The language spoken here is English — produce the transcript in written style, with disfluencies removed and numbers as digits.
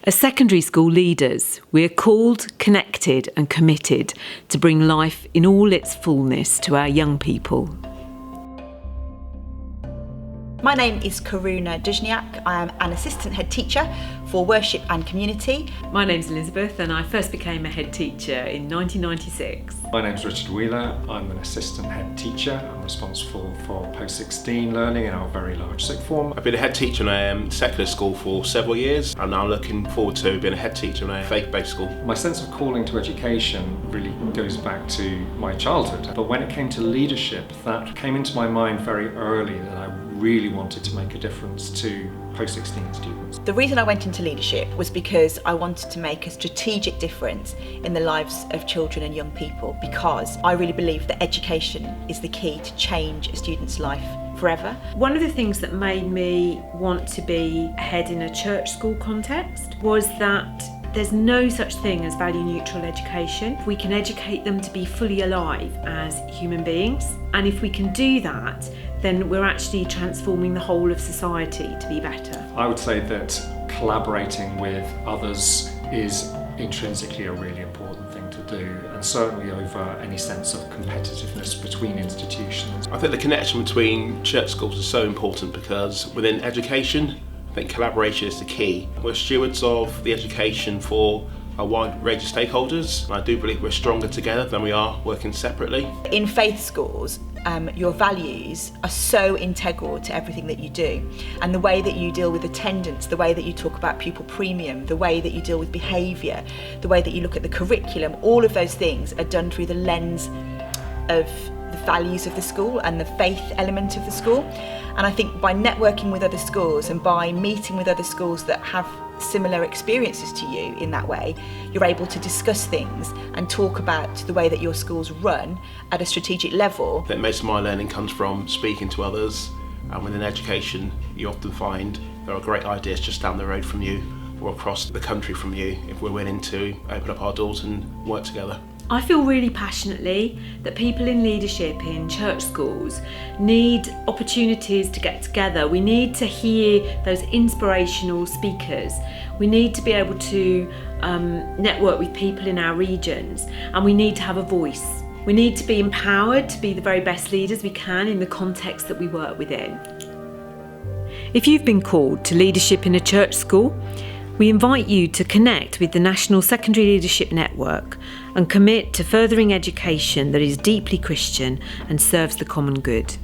As secondary school leaders, we are called, connected and committed to bring life in all its fullness to our young people. My name is Karuna Duzniak. I am an assistant head teacher for worship and community. My name's Elizabeth and I first became a head teacher in 1996. My name's Richard Wheeler. I'm an assistant head teacher. I'm responsible for post-16 learning in our very large sixth form. I've been a head teacher in a secular school for several years and now I'm looking forward to being a head teacher in a faith-based school. My sense of calling to education really goes back to my childhood, but when it came to leadership, that came into my mind very early that I really wanted to make a difference to post-16 students. The reason I went into leadership was because I wanted to make a strategic difference in the lives of children and young people, because I really believe that education is the key to change a student's life forever. One of the things that made me want to be a head in a church school context was that there's no such thing as value-neutral education. We can educate them to be fully alive as human beings, and if we can do that, then we're actually transforming the whole of society to be better. I would say that collaborating with others is intrinsically a really important thing to do, and certainly over any sense of competitiveness between institutions. I think the connection between church schools is so important because within education, I think collaboration is the key. We're stewards of the education for a wide range of stakeholders, and I do believe we're stronger together than we are working separately. In faith schools, your values are so integral to everything that you do, and the way that you deal with attendance, the way that you talk about pupil premium, the way that you deal with behaviour, the way that you look at the curriculum, all of those things are done through the lens of the values of the school and the faith element of the school. And I think by networking with other schools and by meeting with other schools that have similar experiences to you in that way, you're able to discuss things and talk about the way that your schools run at a strategic level. I think most of my learning comes from speaking to others, and within education you often find there are great ideas just down the road from you or across the country from you if we're willing to open up our doors and work together. I feel really passionately that people in leadership in church schools need opportunities to get together. We need to hear those inspirational speakers. We need to be able to network with people in our regions, and we need to have a voice. We need to be empowered to be the very best leaders we can in the context that we work within. If you've been called to leadership in a church school, we invite you to connect with the National Secondary Leadership Network and commit to furthering education that is deeply Christian and serves the common good.